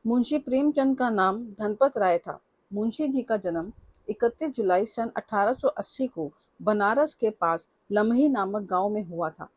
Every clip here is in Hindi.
मुंशी प्रेमचंद का नाम धनपत राय था। मुंशी जी का जन्म 31 जुलाई सन 1880 को बनारस के पास लम्ही नामक गांव में हुआ था।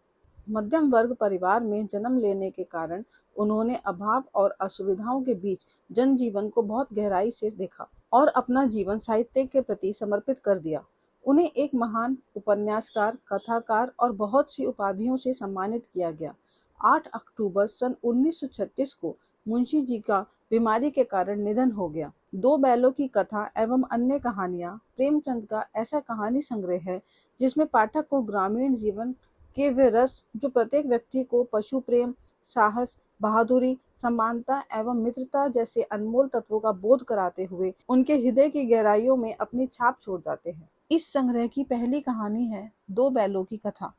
मध्यम वर्ग परिवार में जन्म लेने के कारण उन्होंने अभाव और असुविधाओं के बीच जनजीवन को बहुत गहराई से देखा और अपना जीवन साहित्य के प्रति समर्पित कर दिया। उन्हें एक महान उपन्यासकार, कथाकार और बहुत सी उपाधियों से सम्मानित किया गया। 8 अक्टूबर सन 1936 को मुंशी जी का बीमारी के कारण निधन हो गया। दो बैलों की कथा एवं अन्य कहानियां प्रेमचंद का ऐसा कहानी संग्रह है जिसमें पाठक को ग्रामीण जीवन के वे रस जो प्रत्येक व्यक्ति को पशु प्रेम, साहस, बहादुरी, समानता एवं मित्रता जैसे अनमोल तत्वों का बोध कराते हुए उनके हृदय की गहराइयों में अपनी छाप छोड़ जाते हैं। इस संग्रह की पहली कहानी है दो बैलों की कथा।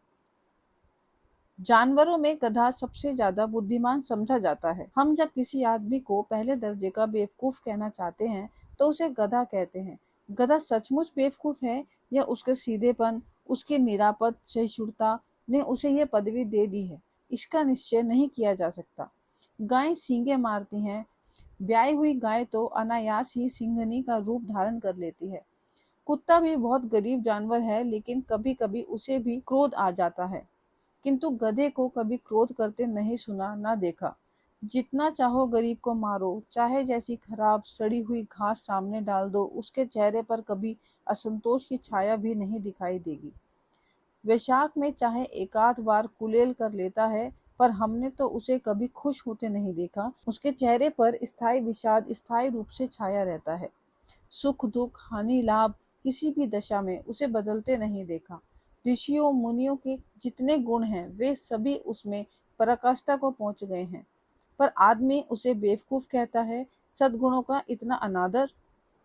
जानवरों में गधा सबसे ज्यादा बुद्धिमान समझा जाता है। हम जब किसी आदमी को पहले दर्जे का बेवकूफ कहना चाहते हैं तो उसे गधा कहते हैं। गधा सचमुच बेवकूफ है या उसके सीधेपन, उसकी निरापद सहिष्णुता ने उसे यह पदवी दे दी है, इसका निश्चय नहीं किया जा सकता। गायें सींगे मारती हैं। ब्याई हुई गाय तो अनायास ही सिंघनी का रूप धारण कर लेती है। कुत्ता भी बहुत गरीब जानवर है, लेकिन कभी कभी उसे भी क्रोध आ जाता है, किंतु गधे को कभी क्रोध करते नहीं सुना ना देखा। जितना चाहो गरीब को मारो, चाहे जैसी खराब सड़ी हुई घास सामने डाल दो, उसके चेहरे पर कभी असंतोष की छाया भी नहीं दिखाई देगी। वैशाख में चाहे एकाध बार कुलेल कर लेता है, पर हमने तो उसे कभी खुश होते नहीं देखा। उसके चेहरे पर स्थायी विषाद स्थायी रूप से छाया रहता है। सुख दुख हानि लाभ किसी भी दशा में उसे बदलते नहीं देखा। ऋषियों मुनियों के जितने गुण हैं वे सभी उसमें पराकाष्ठा को पहुंच गए हैं, पर आदमी उसे बेवकूफ कहता है। सद्गुणों का इतना अनादर,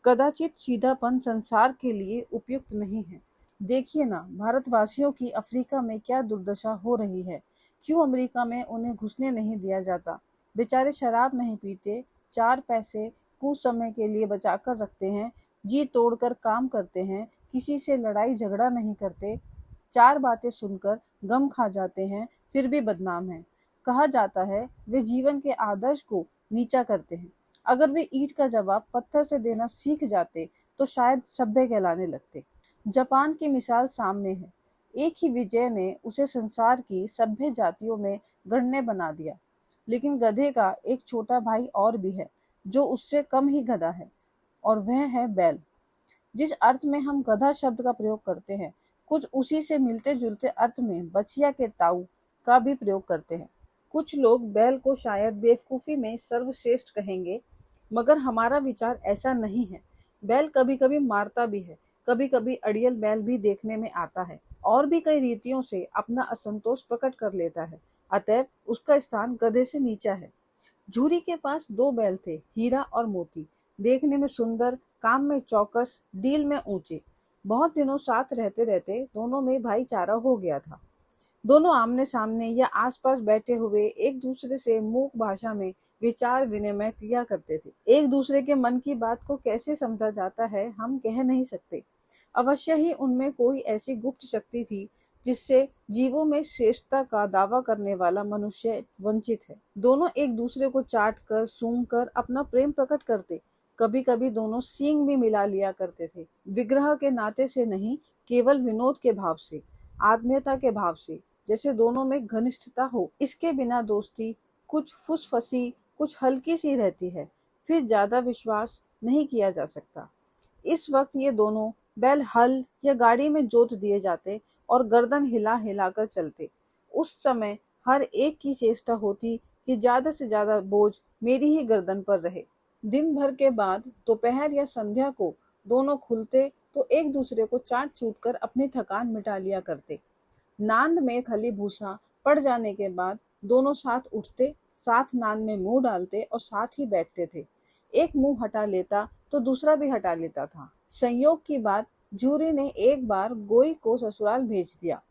कदाचित सीधापन संसार के लिए उपयुक्त नहीं है। देखिए ना, भारतवासियों की अफ्रीका में क्या दुर्दशा हो रही है। क्यों अमेरिका में उन्हें घुसने नहीं दिया जाता। बेचारे शराब नहीं पीते, 4 पैसे कुछ समय के लिए बचाकर रखते हैं, जी तोड़कर काम करते हैं, किसी से लड़ाई झगड़ा नहीं करते, 4 बातें सुनकर गम खा जाते हैं, फिर भी बदनाम हैं। कहा जाता है वे जीवन के आदर्श को नीचा करते हैं। अगर वे ईंट का जवाब पत्थर से देना सीख जाते तो शायद सभ्य कहलाने लगते। जापान की मिसाल सामने है। एक ही विजय ने उसे संसार की सभ्य जातियों में गण्य बना दिया। लेकिन गधे का एक छोटा भाई और भी है जो उससे कम ही गधा है, और वह है बैल। जिस अर्थ में हम गधा शब्द का प्रयोग करते हैं, कुछ उसी से मिलते जुलते अर्थ में बछिया के ताऊ का भी प्रयोग करते हैं। कुछ लोग बैल को शायद बेवकूफी में सर्वश्रेष्ठ कहेंगे, मगर हमारा विचार ऐसा नहीं है। बैल कभी कभी मारता भी है, कभी कभी अड़ियल बैल भी देखने में आता है और भी कई रीतियों से अपना असंतोष प्रकट कर लेता है। अतएव उसका स्थान गधे से नीचा है। झूरी के पास 2 बैल थे, हीरा और मोती। देखने में सुंदर, काम में चौकस, डील में ऊंचे। बहुत दिनों साथ रहते रहते दोनों में भाईचारा हो गया था। दोनों आमने सामने या आसपास बैठे हुए एक दूसरे से मूक भाषा में विचार विनिमय किया करते थे। एक दूसरे के मन की बात को कैसे समझा जाता है हम कह नहीं सकते। अवश्य ही उनमें कोई ऐसी गुप्त शक्ति थी जिससे जीवों में श्रेष्ठता का दावा करने वाला मनुष्य वंचित है। दोनों एक दूसरे को चाट कर सूंघ कर अपना प्रेम प्रकट करते। कभी कभी दोनों सींग भी मिला लिया करते थे, विग्रह के नाते से नहीं, केवल विनोद के भाव से, आत्मीयता के भाव से, जैसे दोनों में घनिष्ठता हो। इसके बिना दोस्ती कुछ फुसफसी, कुछ हल्की सी रहती है, फिर ज्यादा विश्वास नहीं किया जा सकता। इस वक्त ये दोनों बैल हल या गाड़ी में जोत दिए जाते और गर्दन हिला हिला कर चलते। उस समय हर एक की चेष्टा होती कि ज्यादा से ज्यादा बोझ मेरी ही गर्दन पर रहे। दिन भर के बाद दोपहर या संध्या को दोनों खुलते तो एक दूसरे को चाट चूट कर अपनी थकान मिटा लिया करते। नांद में खली भूसा पड़ जाने के बाद दोनों साथ उठते, साथ नांद में मुंह डालते और साथ ही बैठते थे। एक मुंह हटा लेता तो दूसरा भी हटा लेता था। संयोग की बात, जूरी ने एक बार गोई को ससुराल भेज दिया।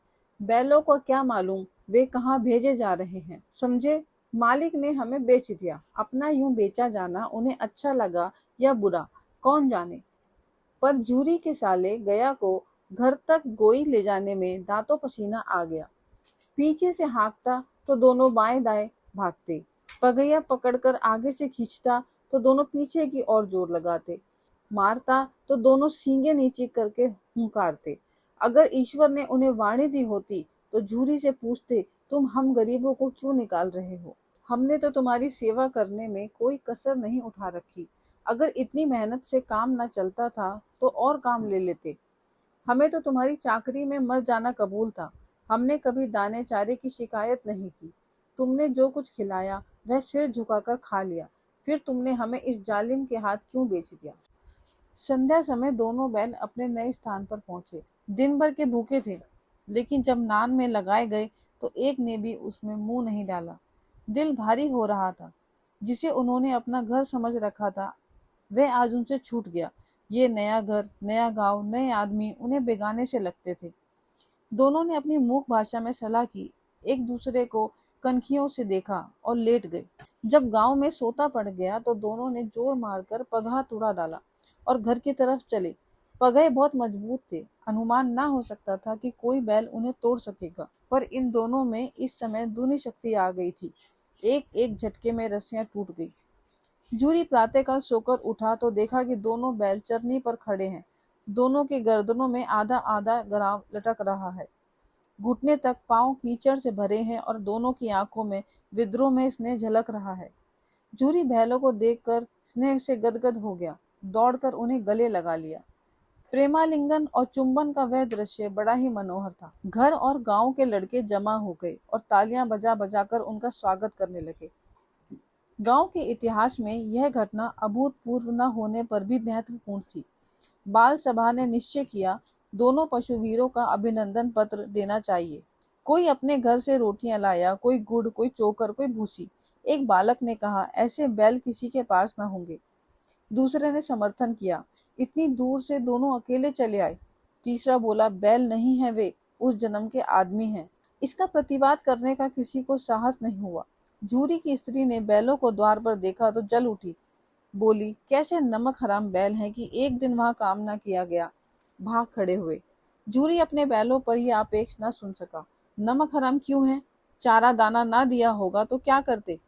बैलों को क्या मालूम वे कहाँ भेजे जा रहे हैं। समझे, मालिक ने हमें बेच दिया। अपना यूं बेचा जाना उन्हें अच्छा लगा या बुरा, कौन जाने, पर जूरी के साले गया को घर तक गोई ले जाने में दांतों पसीना आ गया। पीछे से हाँकता तो दोनों बाएं दाएं भागते, पगैया पकड़कर आगे से खींचता तो दोनों पीछे की ओर जोर लगाते, मारता तो दोनों सींगे नीचे करके हुंकारते। अगर ईश्वर ने उन्हें वाणी दी होती तो झूरी से पूछते, तुम हम गरीबों को क्यों निकाल रहे हो? हमने तो तुम्हारी सेवा करने में कोई कसर नहीं उठा रखी। अगर इतनी मेहनत से काम न चलता था तो और काम ले लेते। हमें तो तुम्हारी चाकरी में मर जाना कबूल था। हमने कभी दाने चारे की शिकायत नहीं की। तुमने जो कुछ खिलाया वह सिर झुकाकर खा लिया। फिर तुमने हमें इस जालिम के हाथ क्यों बेच दिया? संध्या समय दोनों बैल अपने नए स्थान पर पहुंचे। दिन भर के भूखे थे, लेकिन जब नान में लगाए गए तो एक ने भी उसमें मुंह नहीं डाला। दिल भारी हो रहा था। जिसे उन्होंने अपना घर समझ रखा था वह आज उनसे छूट गया। ये नया घर, नया गांव, नए आदमी उन्हें बेगाने से लगते थे। दोनों ने अपनी मूक भाषा में सलाह की, एक दूसरे को कनखियों से देखा और लेट गए। जब गांव में सोता पड़ गया तो दोनों ने जोर मारकर पगहा तुड़ा डाला और घर की तरफ चले। पगहे बहुत मजबूत थे, अनुमान ना हो सकता था कि कोई बैल उन्हें तोड़ सकेगा। पर इन दोनों में इस समय दूनी शक्ति आ गई थी। एक एक झटके में रस्सियां टूट गई। जूरी प्रातःकाल सोकर उठा तो देखा कि दोनों बैल चरनी पर खड़े हैं। दोनों के गर्दनों में आधा आधा ग्राव लटक रहा है। घुटने तक पांव कीचड़ से भरे हैं और दोनों की आंखों में विद्रोह में स्नेह झलक रहा है। जूरी बैलों को देखकर स्नेह से गदगद हो गया, दौड़कर उन्हें गले लगा लिया। प्रेमालिंगन और चुंबन का वह दृश्य बड़ा ही मनोहर था। घर और गांव के लड़के जमा हो गए और तालियां बजा बजाकर उनका स्वागत करने लगे। गांव के इतिहास में यह घटना अभूतपूर्व न होने पर भी महत्वपूर्ण थी। बाल सभा ने निश्चय किया, दोनों पशुवीरों का अभिनंदन पत्र देना चाहिए। कोई अपने घर से रोटियां लाया, कोई गुड़, कोई चोकर, कोई भूसी। एक बालक ने कहा, ऐसे बैल किसी के पास न होंगे। दूसरे ने समर्थन किया, इतनी दूर से दोनों अकेले चले आए। तीसरा बोला, बैल नहीं है वे, उस जन्म के आदमी हैं। इसका प्रतिवाद करने का किसी को साहस नहीं हुआ। जूरी की स्त्री ने बैलों को द्वार पर देखा तो जल उठी। बोली, कैसे नमक हराम बैल हैं कि एक दिन वहां काम न किया गया। भाग खड़े हुए। जूरी अपने बैलों पर यह अपेक्ष न सुन सका। नमक हराम क्यों है? चारा दाना ना दिया होगा तो क्या करते?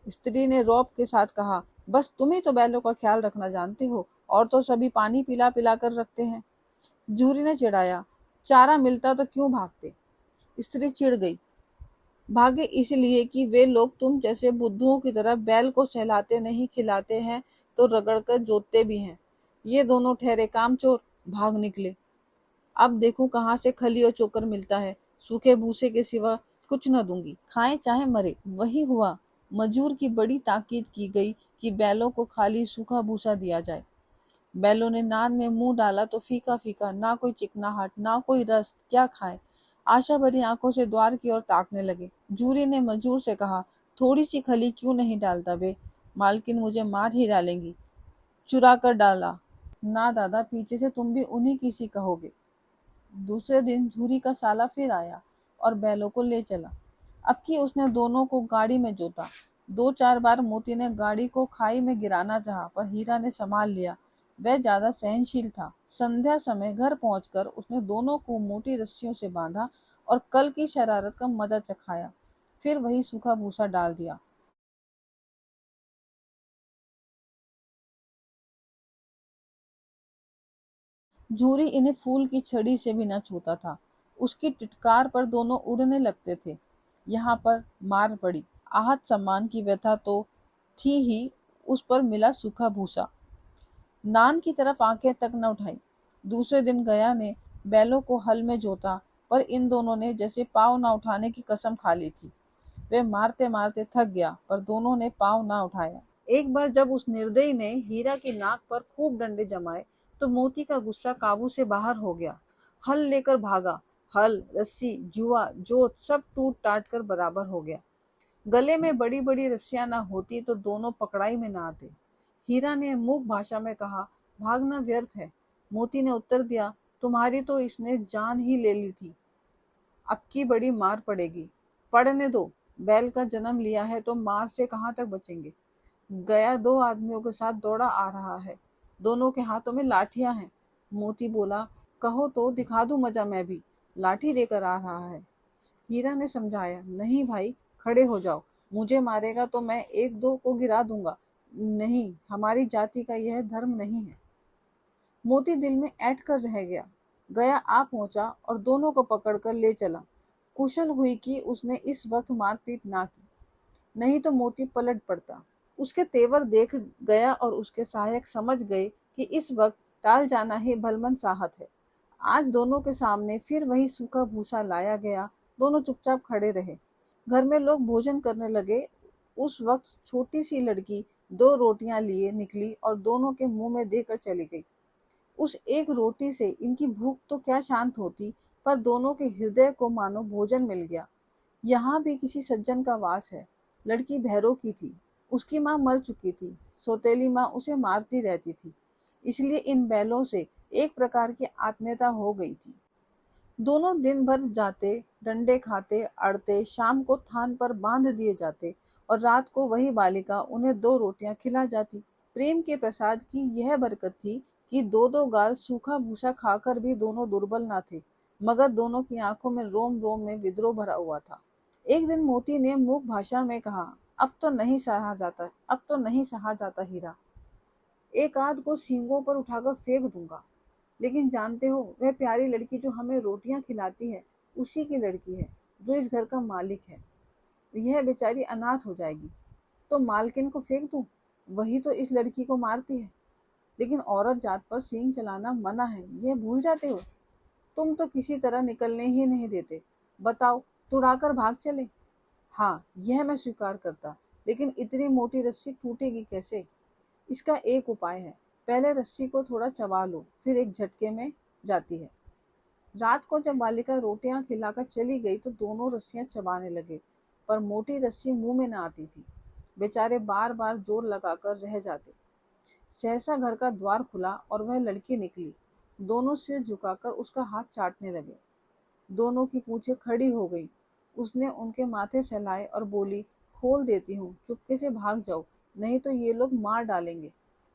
स्त्री ने रौब के साथ कहा, बस तुम ही तो बैलों का ख्याल रखना जानते हो, और तो सभी पानी पिला पिला कर रखते हैं। जूरी ने चिढ़ाया, चारा मिलता तो क्यों भागते? स्त्री चिढ़ गई, भागे इसलिए कि वे लोग तुम जैसे बुद्धुओं की तरह बैल को सहलाते नहीं, खिलाते हैं तो रगड़कर जोतते भी हैं। ये दोनों ठहरे कामचोर, भाग निकले। अब देखूं कहाँ से खली और चोकर मिलता है। सूखे भूसे के सिवा कुछ न दूंगी, खाए चाहे मरे। वही हुआ। मजूर की बड़ी ताकीद की गई कि बैलों को खाली सूखा भूसा दिया जाए। बैलों ने नाद में मुंह डाला तो फीका फीका, ना कोई चिकनाहट, ना कोई रस, क्या खाए। आशा भरी आंखों से द्वार की ओर ताकने लगे। जूरी ने मजूर से कहा, थोड़ी सी खली क्यों नहीं डालता बे? मालकिन मुझे मार ही डालेंगी। चुरा कर डाला। ना दादा, पीछे से तुम भी उन्हीं की सी कहोगे। दूसरे दिन झूरी का साला फिर आया और बैलों को ले चला। अब की उसने दोनों को गाड़ी में जोता। दो चार बार मोती ने गाड़ी को खाई में गिराना चाहा, पर हीरा ने संभाल लिया। वह ज्यादा सहनशील था। संध्या समय घर पहुंचकर उसने दोनों को मोटी रस्सियों से बांधा और कल की शरारत का मजा चखाया। फिर वही सूखा भूसा डाल दिया। झूरी इन्हें फूल की छड़ी से भी न छूता था। उसकी टिटकार पर दोनों उड़ने लगते थे। यहाँ पर मार पड़ी। आहत सम्मान की व्यथा तो थी ही, उस पर मिला सूखा भूसा। नान की तरफ आंखें तक न उठाई। दूसरे दिन गया ने बैलों को हल में जोता, पर इन दोनों ने जैसे पाँव न उठाने की कसम खा ली थी। वे मारते मारते थक गया, पर दोनों ने पाँव न उठाया। एक बार जब उस निर्दयी ने हीरा की नाक पर खूब डंडे जमाए तो मोती का गुस्सा काबू से बाहर हो गया। हल लेकर भागा। हल, रस्सी, जुआ, जोत सब टूट टाट कर बराबर हो गया। गले में बड़ी बड़ी रस्सियां न होती तो दोनों पकड़ाई में न आते। हीरा ने मूक भाषा में कहा, भागना व्यर्थ है। मोती ने उत्तर दिया, तुम्हारी तो इसने जान ही ले ली थी, अब की बड़ी मार पड़ेगी। पड़ने दो, बैल का जन्म लिया है तो मार से कहाँ तक बचेंगे। गया दो आदमियों के साथ दौड़ा आ रहा है। दोनों के हाथों में लाठियां हैं। मोती बोला, कहो तो दिखा दूं मजा मैं भी। लाठी लेकर आ रहा है। हीरा ने समझाया, नहीं भाई, खड़े हो जाओ। मुझे मारेगा तो मैं एक दो को गिरा दूंगा। नहीं, हमारी जाति का यह धर्म नहीं है। मोती दिल में ऐंठ कर रह गया। गया आ पहुंचा और दोनों को पकड़कर ले चला। कुशल हुई कि उसने इस वक्त मारपीट ना की, नहीं तो मोती पलट पड़ता। उसके तेवर देख गया और उसके सहायक समझ गए कि इस वक्त टाल जाना ही भलमन साहत है। आज दोनों के सामने फिर वही सूखा भूसा लाया गया। दोनों चुपचाप खड़े रहे। घर में लोग भोजन करने लगे। उस वक्त छोटी सी लड़की 2 रोटियां लिए निकली और दोनों के मुंह में देकर चली गई। उस एक रोटी से इनकी भूख तो क्या शांत होती, पर दोनों के हृदय को मानो भोजन मिल गया। यहाँ भी किसी सज्जन का वास है। लड़की भैरों की थी। उसकी माँ मर चुकी थी। सौतेली माँ उसे मारती रहती थी। इसलिए इन बैलों से एक प्रकार की आत्मीयता हो गई थी। दोनों दिन भर जाते, डंडे खाते, अड़ते, शाम को थान पर बांध दिए जाते और रात को वही बालिका उन्हें 2 रोटियां खिला जाती। प्रेम के प्रसाद की यह बरकत थी कि 2-2 गाल सूखा भूसा खाकर भी दोनों दुर्बल ना थे, मगर दोनों की आंखों में रोम रोम में विद्रोह भरा हुआ था। एक दिन मोती ने मूक भाषा में कहा, अब तो नहीं सहा जाता, अब तो नहीं सहा जाता हीरा। एक आध को सींगों पर उठाकर फेंक दूंगा। लेकिन जानते हो, वह प्यारी लड़की जो हमें रोटियां खिलाती है, उसी की लड़की है, जो इस घर का मालिक है। यह बेचारी अनाथ हो जाएगी। तो मालकिन को फेंक दूं? वही तो इस लड़की को मारती है। लेकिन औरत जात पर सींग चलाना मना है, यह भूल जाते हो। तुम तो किसी तरह निकलने ही नहीं देते। बताओ, तुड़ाकर भाग चले? हाँ, यह मैं स्वीकार करता, लेकिन इतनी मोटी रस्सी टूटेगी कैसे? इसका एक उपाय है। पहले रस्सी को थोड़ा चबा लो, फिर एक झटके में जाती है। रात को जब बालिका रोटियां खिलाकर चली गई तो दोनों रस्सियां चबाने लगे, पर मोटी रस्सी मुंह में न आती थी। बेचारे बार बार जोर लगाकर रह जाते। सहसा घर का द्वार खुला और वह लड़की निकली। दोनों सिर झुकाकर उसका हाथ चाटने लगे। दोनों की पूंछें खड़ी हो गई। उसने उनके माथे सहलाए और बोली, खोल देती हूँ, चुपके से भाग जाओ, नहीं तो ये लोग मार डालेंगे।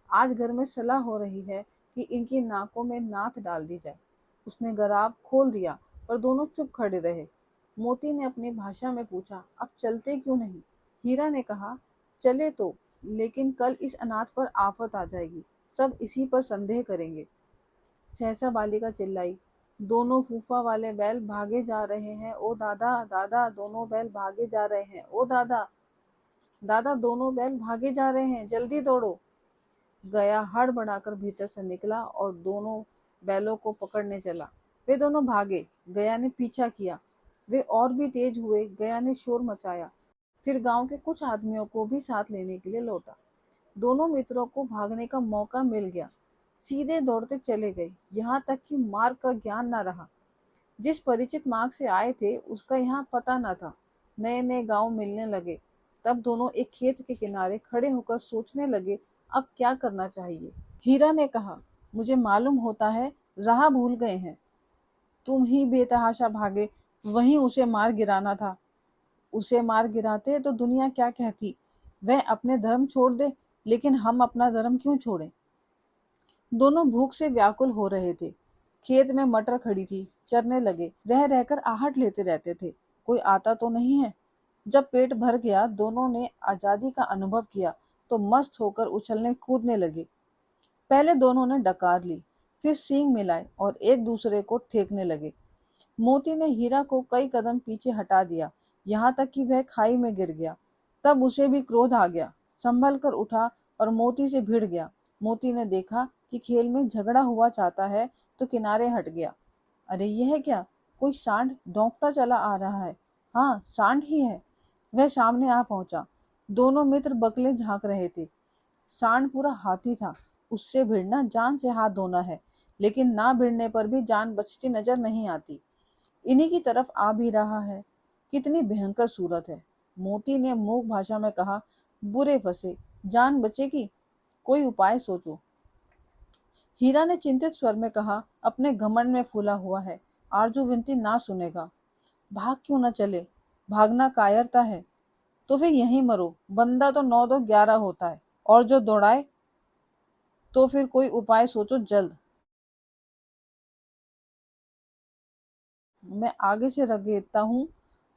आज घर में सलाह हो रही है कि इनकी नाकों में नाथ डाल दी जाए। उसने गराब खोल दिया, पर दोनों चुप खड़े रहे। मोती ने अपनी भाषा में पूछा, अब चलते क्यों नहीं? हीरा ने कहा, चले तो, लेकिन कल इस अनाथ पर आफत आ जाएगी, सब इसी पर संदेह करेंगे। सहसा बालिका चिल्लाई, दोनों फूफा वाले बैल भागे जा रहे हैं, ओ दादा दादा, दोनों बैल भागे जा रहे हैं, ओ दादा दादा, दोनों बैल भागे जा रहे हैं, जल्दी दौड़ो। गया हड़बड़ाकर भीतर से निकला और दोनों बैलों को पकड़ने चला। वे दोनों भागे। गया ने पीछा किया। वे और भी तेज हुए। गया ने शोर मचाया। फिर गांव के कुछ आदमियों को भी साथ लेने के लिए लौटा। दोनों मित्रों को भागने का मौका मिल गया। सीधे दौड़ते चले गए, यहाँ तक कि मार्ग का ज्ञान न रहा। जिस परिचित मार्ग से आए थे उसका यहाँ पता न था। नए नए गांव मिलने लगे। तब दोनों एक खेत के किनारे खड़े होकर सोचने लगे, अब क्या करना चाहिए। हीरा ने कहा, मुझे मालूम होता है, राह भूल गए हैं। तुम ही बेतहाशा भागे, वहीं उसे मार गिराना था। उसे मार गिराते तो दुनिया क्या कहती? वह अपने धर्म छोड़ दे, लेकिन हम अपना धर्म क्यों छोड़ें? दोनों भूख से व्याकुल हो रहे थे। खेत में मटर खड़ी थी, चरने लगे, रह रहकर आहट लेते रहते थे। कोई आता तो नहीं है। जब पेट भर गया, दोनों ने आजादी का अनुभव किया तो मस्त होकर उछलने कूदने लगे। पहले दोनों ने डकार ली, फिर सींग मिलाए और एक दूसरे को ठेकने लगे। मोती ने हीरा को कई कदम पीछे हटा दिया, यहाँ तक कि वह खाई में गिर गया। तब उसे भी क्रोध आ गया। संभल कर उठा और मोती से भिड़ गया। मोती ने देखा कि खेल में झगड़ा हुआ चाहता है तो किनारे हट गया। अरे यह क्या, कोई सांड डौंकता चला आ रहा है। हाँ, सांड ही है। वह सामने आ पहुंचा। दोनों मित्र बकले झांक रहे थे। सांड पूरा हाथी था। उससे भिड़ना जान से हाथ धोना है, लेकिन ना भिड़ने पर भी जान बचती नजर नहीं आती। इन्हीं की तरफ आ भी रहा है। कितनी भयंकर सूरत है। मोती ने मूक भाषा में कहा, बुरे फंसे, जान बचेगी, कोई उपाय सोचो। हीरा ने चिंतित स्वर में कहा, अपने घमंड में फूला हुआ है, आरजू विनती ना सुनेगा। भाग क्यों न चले? भागना कायरता है। तो फिर यहीं मरो। बंदा तो 9 2 11 होता है, और जो दौड़ाए। तो फिर कोई उपाय सोचो जल्द। मैं आगे से रगेदता हूँ,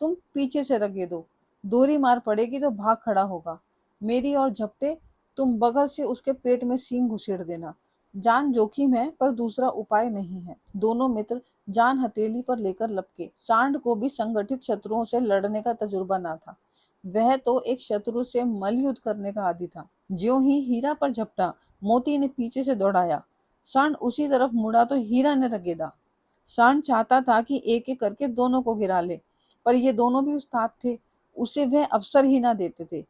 तुम पीछे से रगेदो। दोरी मार पड़ेगी तो भाग खड़ा होगा। मेरी और झपटे तुम बगल से उसके पेट में सींग घुसेड़ देना। जान जोखिम है पर दूसरा उपाय नहीं है। दोनों मित्र जान हथेली पर लेकर लपके। सांड को भी संगठित शत्रुओं से लड़ने का तजुर्बा ना था। वह तो एक शत्रु से मल्लयुद्ध करने का आदी था। ज्यों ही हीरा पर झपटा, मोती ने पीछे से दौड़ाया। सांड उसी तरफ मुड़ा तो हीरा ने रगेदा। सांड चाहता था कि एक एक करके दोनों को गिरा ले, पर ये दोनों भी उस्ताद थे, उसे वह अवसर ही ना देते थे।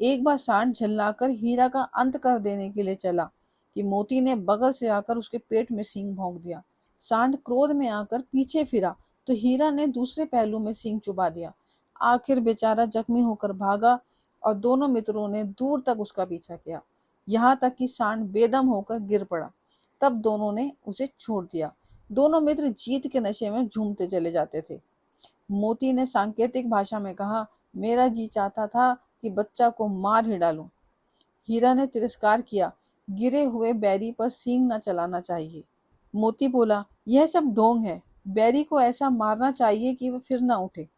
एक बार सांड झल्लाकर हीरा का अंत कर देने के लिए चला कि मोती ने बगल से आकर उसके पेट में सींग भोंक दिया। सांड क्रोध में आकर पीछे फिरा तो हीरा ने दूसरे पहलू में सींग चुबा दिया। आखिर बेचारा जख्मी होकर भागा और दोनों मित्रों ने दूर तक उसका पीछा किया, यहाँ तक कि सांड बेदम होकर गिर पड़ा। तब दोनों ने उसे छोड़ दिया। दोनों मित्र जीत के नशे में झूमते चले जाते थे। मोती ने सांकेतिक भाषा में कहा, मेरा जी चाहता था कि बच्चा को मार ही डालूं। हीरा ने तिरस्कार किया, गिरे हुए बैरी पर सींग न चलाना चाहिए। मोती बोला, यह सब ढोंग है, बैरी को ऐसा मारना चाहिए कि वह फिर न उठे।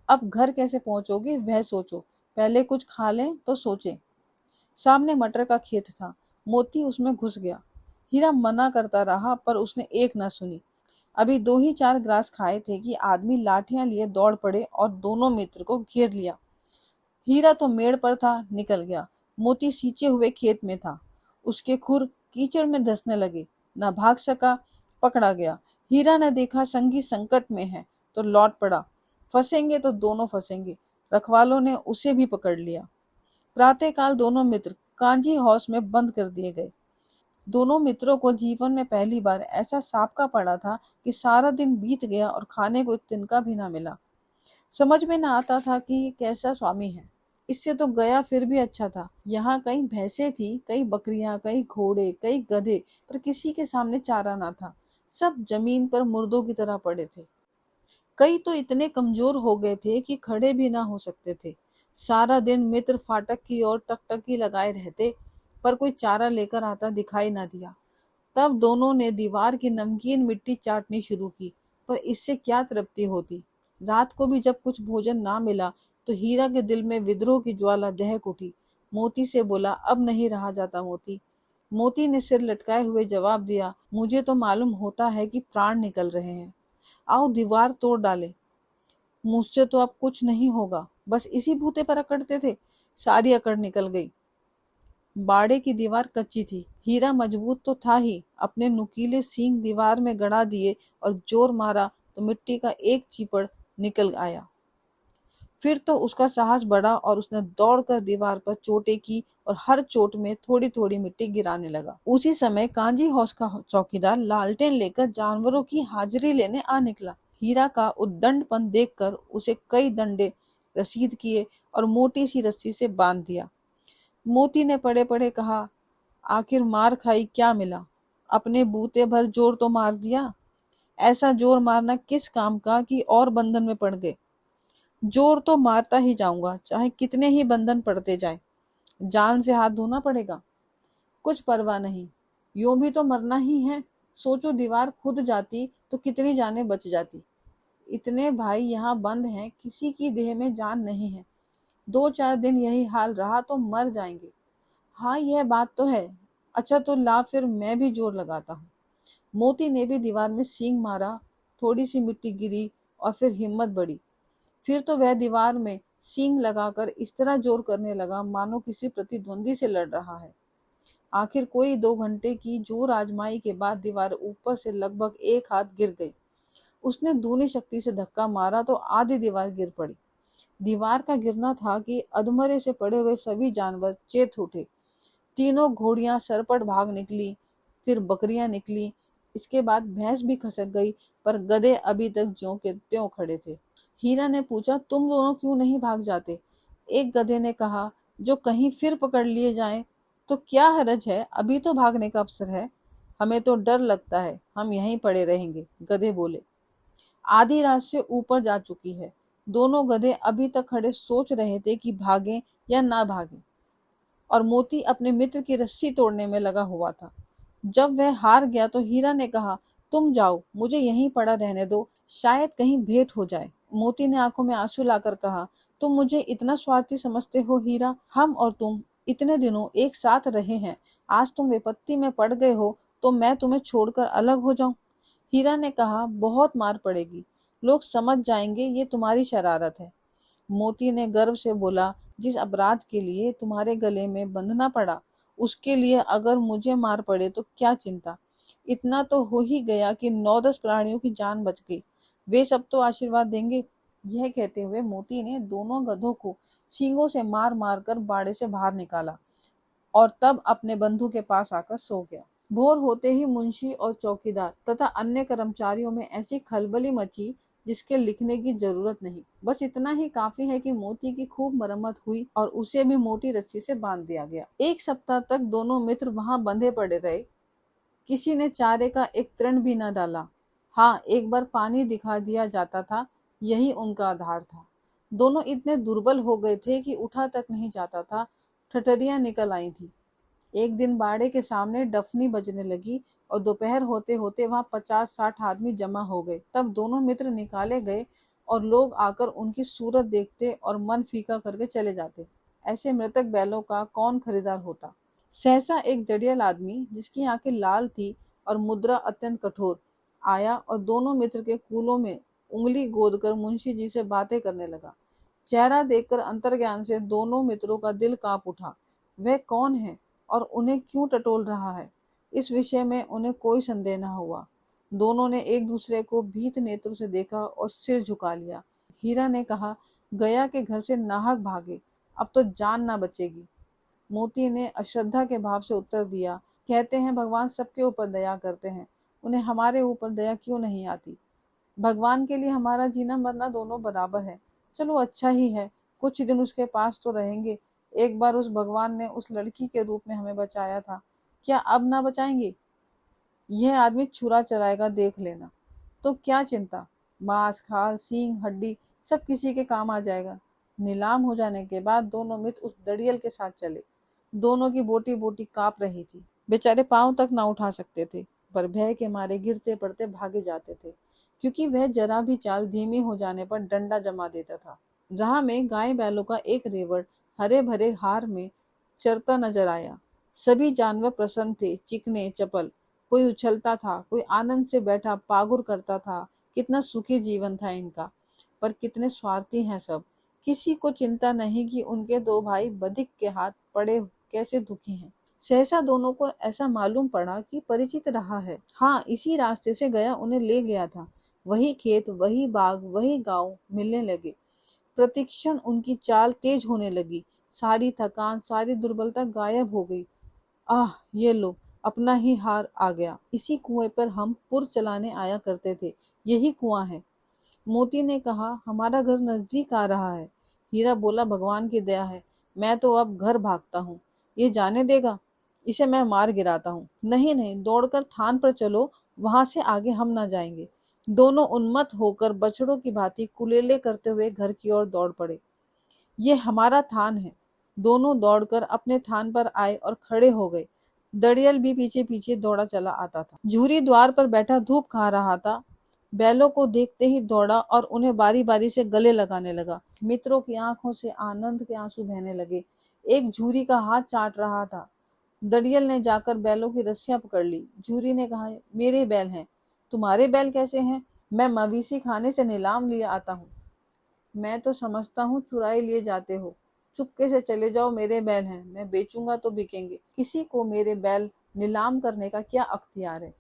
अब घर कैसे पहुंचोगे वह सोचो, पहले कुछ खा लें तो सोचें। सामने मटर का खेत था, मोती उसमें घुस गया। हीरा मना करता रहा पर उसने एक न सुनी। अभी 2 ही 4 ग्रास खाए थे कि आदमी लाठियां लिए दौड़ पड़े और दोनों मित्र को घेर लिया। हीरा तो मेड़ पर था, निकल गया। मोती सींचे हुए खेत में था, उसके खुर कीचड़ में धंसने लगे, न भाग सका, पकड़ा गया। हीरा ने देखा संगी संकट में है तो लौट पड़ा। फंसेंगे तो दोनों फंसेंगे। रखवालों ने उसे भी पकड़ लिया। प्रातःकाल दोनों मित्र कांजी हाउस में बंद कर दिए गए। दोनों मित्रों को जीवन में पहली बार ऐसा साबका पड़ा था कि सारा दिन बीत गया और खाने को एक तिनका भी ना मिला। समझ में ना आता था कि ये कैसा स्वामी है। इससे तो गया फिर भी अच्छा था। यहाँ कई भैंसें थी, कई बकरियां, कई घोड़े, कई गधे, पर किसी के सामने चारा ना था। सब जमीन पर मुर्दों की तरह पड़े थे। कई तो इतने कमजोर हो गए थे कि खड़े भी ना हो सकते थे। सारा दिन मित्र फाटक की ओर टकटकी लगाए रहते, पर कोई चारा लेकर आता दिखाई ना दिया। तब दोनों ने दीवार की नमकीन मिट्टी चाटनी शुरू की, पर इससे क्या तृप्ति होती। रात को भी जब कुछ भोजन ना मिला तो हीरा के दिल में विद्रोह की ज्वाला दहक उठी। मोती से बोला, अब नहीं रहा जाता मोती। मोती ने सिर लटकाए हुए जवाब दिया, मुझे तो मालूम होता है कि प्राण निकल रहे हैं। आओ दीवार तोड़ डाले। मुझसे तो अब कुछ नहीं होगा। बस इसी बूते पर अकड़ते थे, सारी अकड़ निकल गई। बाड़े की दीवार कच्ची थी, हीरा मजबूत तो था ही। अपने नुकीले सींग दीवार में गड़ा दिए और जोर मारा तो मिट्टी का एक चीपड़ निकल आया। फिर तो उसका साहस बढ़ा और उसने दौड़कर दीवार पर चोटें की और हर चोट में थोड़ी थोड़ी मिट्टी गिराने लगा। उसी समय कांजी हाउस का चौकीदार लालटेन लेकर जानवरों की हाजिरी लेने आ निकला। हीरा का उद्दंडपन देखकर उसे कई डंडे रसीद किए और मोटी सी रस्सी से बांध दिया। मोती ने पड़े पड़े कहा, आखिर मार खाई क्या मिला? अपने बूते भर जोर तो मार दिया। ऐसा जोर मारना किस काम का कि और बंधन में पड़ गए। जोर तो मारता ही जाऊंगा, चाहे कितने ही बंधन पड़ते जाए। जान से हाथ धोना पड़ेगा, कुछ परवाह नहीं, यूं भी तो मरना ही है। सोचो दीवार खुद जाती तो कितनी जानें बच जाती। इतने भाई यहाँ बंद हैं, किसी की देह में जान नहीं है। 2-4 दिन यही हाल रहा तो मर जाएंगे। हाँ यह बात तो है। अच्छा तो ला फिर मैं भी जोर लगाता हूँ। मोती ने भी दीवार में सींग मारा, थोड़ी सी मिट्टी गिरी और फिर हिम्मत बढ़ी। फिर तो वह दीवार में सींग लगाकर इस तरह जोर करने लगा मानो किसी प्रतिद्वंदी से लड़ रहा है। आखिर कोई 2 घंटे की जोर आजमाई के बाद दीवार ऊपर से लगभग 1 हाथ गिर गई। उसने दूनी शक्ति से धक्का मारा तो आधी दीवार गिर पड़ी। दीवार का गिरना था कि अधमरे से पड़े हुए सभी जानवर चेत उठे। तीनों घोड़ियां सरपट भाग निकली, फिर बकरियां निकली, इसके बाद भैंस भी खसक गई, पर गधे अभी तक ज्यों के त्यों खड़े थे। हीरा ने पूछा, तुम दोनों क्यों नहीं भाग जाते? एक गधे ने कहा, जो कहीं फिर पकड़ लिए जाएं तो क्या हरज है, अभी तो भागने का अवसर है। हमें तो डर लगता है, हम यहीं पड़े रहेंगे, गधे बोले। आधी रात से ऊपर जा चुकी है। दोनों गधे अभी तक खड़े सोच रहे थे कि भागें या ना भागें, और मोती अपने मित्र की रस्सी तोड़ने में लगा हुआ था। जब वह हार गया तो हीरा ने कहा, तुम जाओ, मुझे यहीं पड़ा रहने दो, शायद कहीं भेंट हो जाए। मोती ने आंखों में आंसू लाकर कहा, तुम मुझे इतना स्वार्थी समझते हो हीरा? हम और तुम इतने दिनों एक साथ रहे हैं, आज तुम विपत्ति में पड़ गए हो तो मैं तुम्हें छोड़कर अलग हो जाऊं? हीरा ने कहा, बहुत मार पड़ेगी, लोग समझ जाएंगे ये तुम्हारी शरारत है। मोती ने गर्व से बोला, जिस अपराध के लिए तुम्हारे गले में बंधना पड़ा, उसके लिए अगर मुझे मार पड़े तो क्या चिंता। इतना तो हो ही गया कि 9-10 प्राणियों की जान बच गई, वे सब तो आशीर्वाद देंगे। यह कहते हुए मोती ने दोनों गधों को सींगों से मार मार कर बाड़े से बाहर निकाला और तब अपने बंधु के पास आकर सो गया। भोर होते ही मुंशी और चौकीदार तथा अन्य कर्मचारियों में ऐसी खलबली मची जिसके लिखने की जरूरत नहीं। बस इतना ही काफी है कि मोती की खूब मरम्मत हुई और उसे भी मोटी रस्सी से बांध दिया गया। एक सप्ताह तक दोनों मित्र वहां बंधे पड़े रहे। किसी ने चारे का एक तृण भी न डाला। हाँ, एक बार पानी दिखा दिया जाता था, यही उनका आधार था। दोनों इतने दुर्बल हो गए थे कि उठा तक नहीं जाता था। ठठरियां निकल आई थी। एक दिन बाड़े के सामने डफनी बजने लगी और दोपहर होते होते वहां 50-60 आदमी जमा हो गए। तब दोनों मित्र निकाले गए और लोग आकर उनकी सूरत देखते और मन फीका करके चले जाते। ऐसे मृतक बैलों का कौन खरीदार होता। सहसा एक दड़ियल आदमी, जिसकी आंखें लाल थी और मुद्रा अत्यंत कठोर, आया और दोनों मित्र के कूलों में उंगली गोदकर मुंशी जी से बातें करने लगा। चेहरा देखकर अंतर्ज्ञान से दोनों मित्रों का दिल कांप उठा। वह कौन है और उन्हें क्यों टटोल रहा है, इस विषय में उन्हें कोई संदेह न हुआ। दोनों ने एक दूसरे को भीत नेत्रों से देखा और सिर झुका लिया। हीरा ने कहा, गया के घर से नाहक भागे, अब तो जान ना बचेगी। मोती ने अश्रद्धा के भाव से उत्तर दिया, कहते हैं भगवान सबके ऊपर दया करते हैं, उन्हें हमारे ऊपर दया क्यों नहीं आती। भगवान के लिए हमारा जीना मरना दोनों बराबर है। चलो अच्छा ही है, कुछ दिन उसके पास तो रहेंगे। एक बार उस भगवान ने उस लड़की के रूप में हमें बचाया था, क्या अब ना बचाएंगे। यह आदमी छुरा चलाएगा, देख लेना। तो क्या चिंता, मांस खाल सींग हड्डी सब किसी के काम आ जाएगा। नीलाम हो जाने के बाद दोनों मित्र उस दड़ियल के साथ चले। दोनों की बोटी बोटी कांप रही थी। बेचारे पांव तक ना उठा सकते थे, पर भय के मारे गिरते पड़ते भागे जाते थे, क्योंकि वह जरा भी चाल धीमी हो जाने पर डंडा जमा देता था। राह में गाय बैलों का एक रेवड़ हरे भरे हार में चरता नजर आया। सभी जानवर प्रसन्न थे, चिकने चपल। कोई उछलता था, कोई आनंद से बैठा पागुर करता था। कितना सुखी जीवन था इनका, पर कितने स्वार्थी हैं सब। किसी को चिंता नहीं कि उनके दो भाई बधिक के हाथ पड़े कैसे दुखी हैं। सहसा दोनों को ऐसा मालूम पड़ा कि परिचित रहा है। हाँ, इसी रास्ते से गया उन्हें ले गया था। वही खेत, वही बाग, वही गांव मिलने लगे। प्रतिक्षण उनकी चाल तेज होने लगी। सारी थकान, सारी दुर्बलता गायब हो गई। आह, ये लो, अपना ही हार आ गया। इसी कुएं पर हम पुर चलाने आया करते थे, यही कुआं है। मोती ने कहा, हमारा घर नजदीक आ रहा है। हीरा बोला, भगवान की दया है, मैं तो अब घर भागता हूँ। ये जाने देगा, इसे मैं मार गिराता हूँ। नहीं नहीं, दौड़कर थान पर चलो, वहां से आगे हम ना जाएंगे। दोनों उन्मत्त होकर बछड़ों की भांति कुलेले करते हुए घर की ओर दौड़ पड़े। ये हमारा थान है। दोनों दौड़कर अपने थान पर आए और खड़े हो गए। दड़ियल भी पीछे पीछे दौड़ा चला आता था। झूरी द्वार पर बैठा धूप खा रहा था। बैलों को देखते ही दौड़ा और उन्हें बारी बारी से गले लगाने लगा। मित्रों की आंखों से आनंद के आंसू बहने लगे। एक झूरी का हाथ चाट रहा था। दड़ियल ने जाकर बैलों की रस्सियां पकड़ ली। झूरी ने कहा, मेरे बैल हैं। तुम्हारे बैल कैसे हैं? मैं मवेशी खाने से नीलाम लिए आता हूँ। मैं तो समझता हूँ चुराए लिए जाते हो। चुपके से चले जाओ, मेरे बैल हैं, मैं बेचूंगा तो बिकेंगे। किसी को मेरे बैल नीलाम करने का क्या अख्तियार है?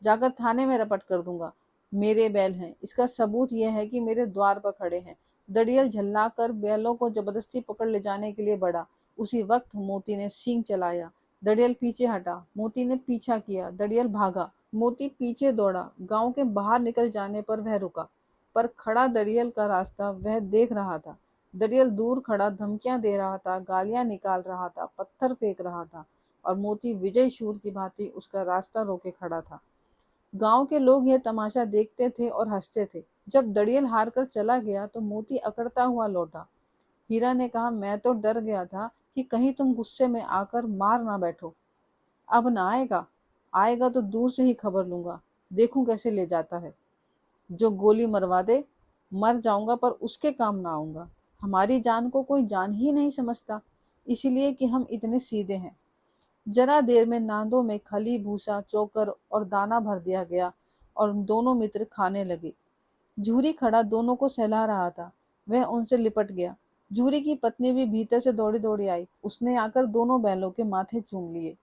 जाकर थाने में रपट कर दूंगा। मेरे बैल हैं, इसका सबूत यह है कि मेरे द्वार पर खड़े हैं। दड़ियल झल्लाकर बैलों को जबरदस्ती पकड़ ले जाने के लिए बढ़ा। उसी वक्त मोती ने सींग चलाया। दड़ियल पीछे हटा। मोती ने पीछा किया। दड़ियल भागा। मोती पीछे दौड़ा। गांव के बाहर निकल जाने पर वह रुका, पर खड़ा दड़ियल का रास्ता वह देख रहा था। दड़ियल दूर खड़ा धमकियां दे रहा था, गालियां निकाल रहा था, पत्थर फेंक रहा था, और मोती विजय शूर की भांति उसका रास्ता रोके खड़ा था। गांव के लोग यह तमाशा देखते थे और हंसते थे। जब दड़ियल हार कर चला गया तो मोती अकड़ता हुआ लौटा। हीरा ने कहा, मैं तो डर गया था कि कहीं तुम गुस्से में आकर मार ना बैठो। अब ना आएगा, आएगा तो दूर से ही खबर लूंगा, देखूं कैसे ले जाता है। जो गोली मरवा दे, मर जाऊंगा पर उसके काम ना आऊंगा। हमारी जान को कोई जान ही नहीं समझता। इसलिए कि हम इतने सीधे हैं। जरा देर में नांदों में खली, भूसा, चोकर और दाना भर दिया गया और दोनों मित्र खाने लगे। झूरी खड़ा दोनों को सहला रहा था। वह उनसे लिपट गया। झूरी की पत्नी भी भीतर से दौड़ी दौड़ी आई। उसने आकर दोनों बैलों के माथे चूम लिए।